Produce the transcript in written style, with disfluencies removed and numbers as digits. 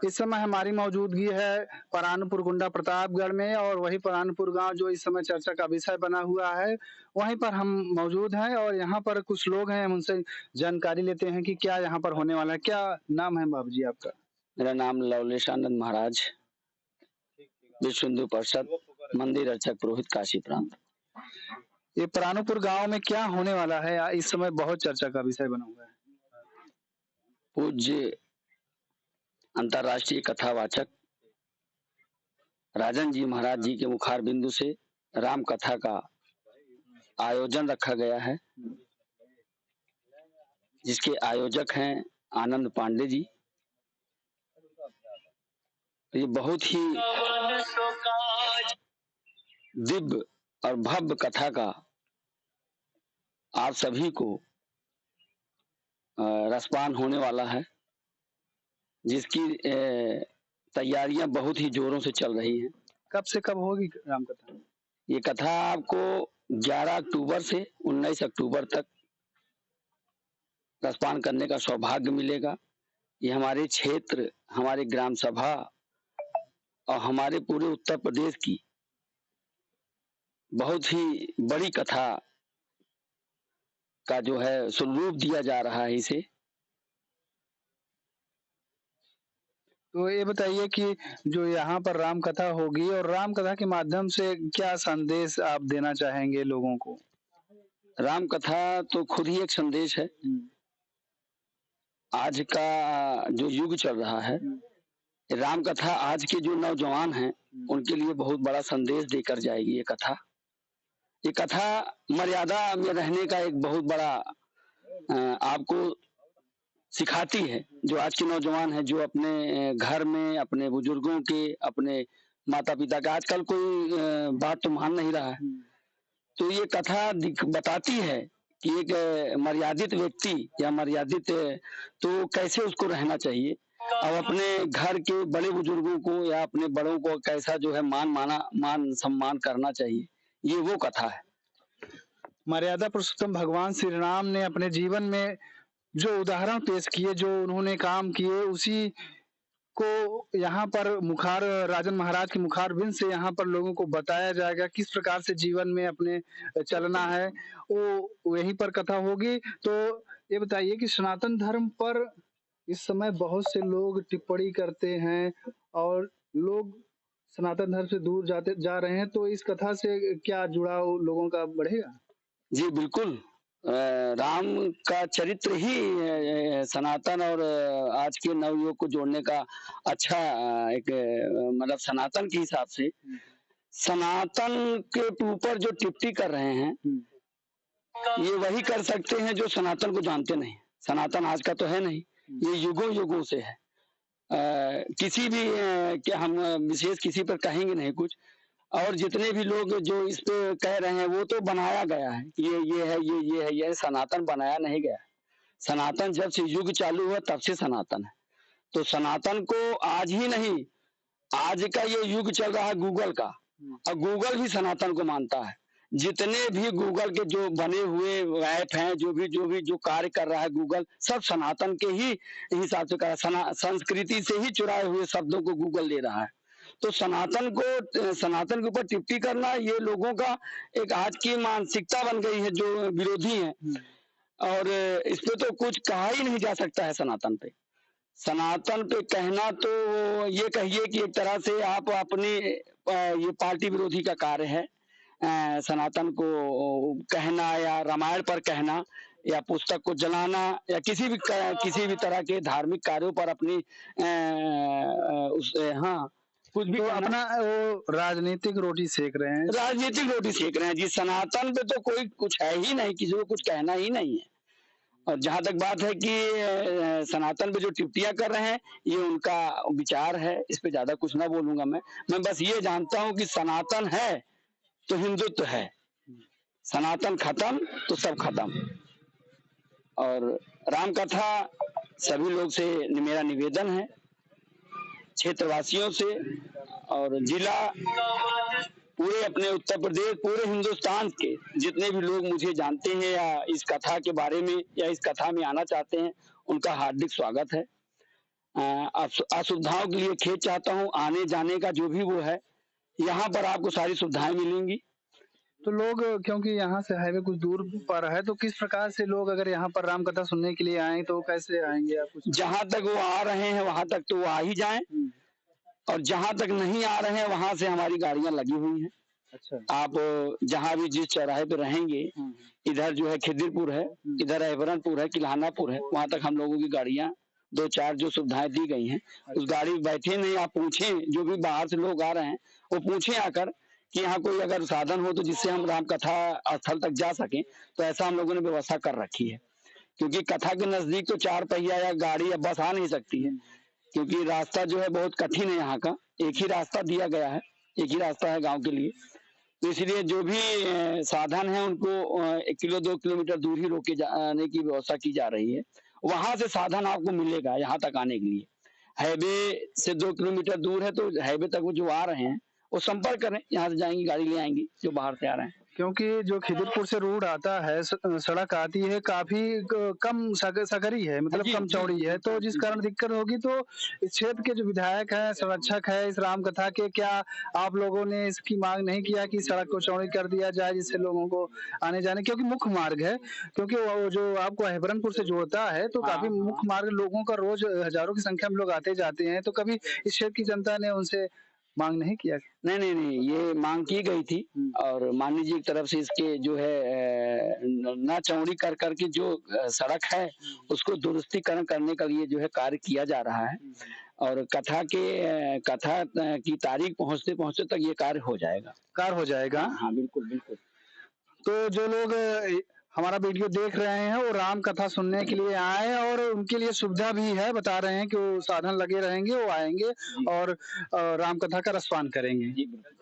इस समय हमारी मौजूदगी है परानपुर गुंडा प्रतापगढ़ में और वही परानपुर गांव जो इस समय चर्चा का विषय बना हुआ है, वहीं पर हम मौजूद हैं और यहाँ पर कुछ लोग हैं, हम उनसे जानकारी लेते हैं कि क्या यहाँ पर होने वाला है। क्या नाम है बाबू जी आपका? मेरा नाम लवलेश आनंद महाराज, विश्व हिंदू परिषद मंदिर अर्चक पुरोहित काशी प्रांत। ये परानपुर गांव में क्या होने वाला है? इस समय बहुत चर्चा का विषय बना हुआ है। पूज्य अंतर्राष्ट्रीय कथावाचक राजन जी महाराज जी के मुखार बिंदु से राम कथा का आयोजन रखा गया है, जिसके आयोजक हैं आनंद पांडे जी। ये बहुत ही दिव्य और भव्य कथा का आप सभी को रसपान होने वाला है, जिसकी तैयारियां बहुत ही जोरों से चल रही हैं। कब से कब होगी राम कथा? ये कथा आपको 11 अक्टूबर से 19 अक्टूबर तक रसपान करने का सौभाग्य मिलेगा। ये हमारे क्षेत्र, हमारे ग्राम सभा और हमारे पूरे उत्तर प्रदेश की बहुत ही बड़ी कथा का जो है स्वरूप दिया जा रहा है इसे। तो ये बताइए कि जो यहाँ पर राम कथा होगी और राम कथा के माध्यम से क्या संदेश आप देना चाहेंगे लोगों को? राम कथा तो खुद ही एक संदेश है। आज का जो युग चल रहा है, राम कथा आज के जो नौजवान हैं उनके लिए बहुत बड़ा संदेश देकर जाएगी। ये कथा मर्यादा में रहने का एक बहुत बड़ा आपको सिखाती है। जो आज के नौजवान हैं, जो अपने घर में अपने बुजुर्गों के, अपने माता पिता का आजकल कोई बात तो मान नहीं रहा है, तो ये कथा बताती है कि एक मर्यादित व्यक्ति या मर्यादित तो कैसे उसको रहना चाहिए और अपने घर के बड़े बुजुर्गों को या अपने बड़ों को कैसा जो है मान सम्मान करना चाहिए। ये वो कथा है। मर्यादा पुरुषोत्तम भगवान श्री राम ने अपने जीवन में जो उदाहरण पेश किए, जो उन्होंने काम किए, उसी को यहाँ पर मुखार राजन महाराज के मुखार बिंद से यहाँ पर लोगों को बताया जाएगा किस प्रकार से जीवन में अपने चलना है, वो वहीं पर कथा होगी। तो ये बताइए कि सनातन धर्म पर इस समय बहुत से लोग टिप्पणी करते हैं और लोग सनातन धर्म से दूर जा रहे हैं, तो इस कथा से क्या जुड़ाव लोगों का बढ़ेगा? जी बिल्कुल। राम का चरित्र ही सनातन और आज के नवयुवक को जोड़ने का अच्छा एक मतलब सनातन के हिसाब से सनातन के ऊपर जो टिप्पणी कर रहे हैं, ये वही कर सकते हैं जो सनातन को जानते नहीं। सनातन आज का तो है नहीं, ये युगों युगों से है। किसी भी क्या हम विशेष किसी पर कहेंगे नहीं कुछ, और जितने भी लोग जो इस पे कह रहे हैं वो तो बनाया गया है। ये है, ये है, ये सनातन बनाया नहीं गया। सनातन जब से युग चालू हुआ तब से सनातन है। तो सनातन को आज ही नहीं, आज का ये युग चल रहा है गूगल का, और गूगल भी सनातन को मानता है। जितने भी गूगल के जो बने हुए ऐप हैं, जो कार्य कर रहा है गूगल, सब सनातन के ही हिसाब से कर रहा है। संस्कृति से ही चुराए हुए शब्दों को गूगल ले रहा है। तो सनातन के ऊपर टिप्पणी करना ये लोगों का एक आज की मानसिकता बन गई है, जो विरोधी हैं। और इस पे तो कुछ कहा ही नहीं जा सकता है। सनातन पे कहना तो ये कहिए कि एक तरह से आप अपनी ये पार्टी विरोधी का कार्य है। सनातन को कहना या रामायण पर कहना या पुस्तक को जलाना या किसी भी तरह के धार्मिक कार्यों पर अपनी कुछ भी तो अपना वो राजनीतिक रोटी सेक रहे हैं। जी। सनातन पे तो कोई कुछ है ही नहीं, किसी को कुछ कहना ही नहीं है। और जहां तक बात है कि सनातन पे जो टिप्पणियां कर रहे हैं, ये उनका विचार है, इस पे ज्यादा कुछ ना बोलूंगा। मैं बस ये जानता हूं कि सनातन है तो हिंदुत्व है, सनातन खत्म तो सब खत्म। और राम कथा सभी लोग से मेरा निवेदन है, क्षेत्रवासियों से और जिला, पूरे अपने उत्तर प्रदेश, पूरे हिंदुस्तान के जितने भी लोग मुझे जानते हैं या इस कथा के बारे में या इस कथा में आना चाहते हैं, उनका हार्दिक स्वागत है। असुविधाओं के लिए खेद चाहता हूँ। आने जाने का जो भी वो है, यहाँ पर आपको सारी सुविधाएं मिलेंगी। तो लोग क्योंकि यहाँ से हाईवे कुछ दूर पर है, तो किस प्रकार से लोग अगर यहाँ पर राम कथा सुनने के लिए आएँ तो कैसे आएँगे आप कुछ? जहाँ तक वो आ रहे हैं वहां तक तो वो आ ही जाएं, और जहां तक नहीं आ रहे हैं वहां से हमारी गाड़ियां लगी हुई हैं। अच्छा। आप जहां भी जिस चौराहे पे रहेंगे, इधर जो है खिदिरपुर है, इधर अहबरनपुर है, किल्हानापुर है, वहां तक हम लोगों की गाड़ियां 2-4 जो सुविधाएं दी गई हैं, उस गाड़ी में बैठे नहीं, आप पूछें, जो भी बाहर से लोग आ रहे हैं वो पूछें आकर कि यहाँ कोई अगर साधन हो तो जिससे हम राम कथा स्थल तक जा सकें, तो ऐसा हम लोगों ने व्यवस्था कर रखी है। क्योंकि कथा के नजदीक तो 4 पहिया या गाड़ी या बस आ नहीं सकती है, क्योंकि रास्ता जो है बहुत कठिन है यहाँ का। एक ही रास्ता दिया गया है, एक ही रास्ता है गांव के लिए, तो इसलिए जो भी साधन है उनको 1-2 किलोमीटर दूर ही रोके जाने की व्यवस्था की जा रही है। वहां से साधन आपको मिलेगा यहाँ तक आने के लिए। हाईवे से 2 किलोमीटर दूर है, तो हाईवे तक वो जो आ रहे हैं वो संपर्क करें, यहाँ से जाएंगी गाड़ी ले आएंगी जो बाहर से आ रहे हैं। क्योंकि जो खिदिरपुर से रोड आता है, सड़क आती है, काफ़ी कम सकरी है, मतलब जी, कम जी, चौड़ी है, तो जिस कारण दिक्कत होगी। तो इस क्षेत्र के जो विधायक हैं, संरक्षक हैं इस राम कथा के, क्या आप लोगों ने इसकी मांग नहीं किया कि सड़क को चौड़ी कर दिया जाए, जिससे लोगों को आने-जाने, क्योंकि मुख्य मार्ग है, क्योंकि वो जो आपको अहबरनपुर से जोड़ता है, तो हाँ, काफ़ी मुख्य मार्ग, लोगों का रोज़ हज़ारों की संख्या में लोग आते-जाते हैं, तो कभी इस क्षेत्र की जनता ने उनसे मांग नहीं किया? नहीं, ये मांग की गई थी, और माननीय जी की तरफ से इसके जो है न चौड़ी कर करके जो सड़क है उसको दुरुस्तीकरण करने के लिए जो है कार्य किया जा रहा है, और कथा की तारीख पहुंचते तक ये कार्य हो जाएगा। कार हो जाएगा। हाँ, बिल्कुल, बिल्कुल। तो जो लोग हमारा वीडियो देख रहे हैं वो राम कथा सुनने के लिए आए, और उनके लिए सुविधा भी है, बता रहे हैं कि वो साधन लगे रहेंगे, वो आएंगे और राम कथा का रसपान करेंगे। जी, बिल्कुल।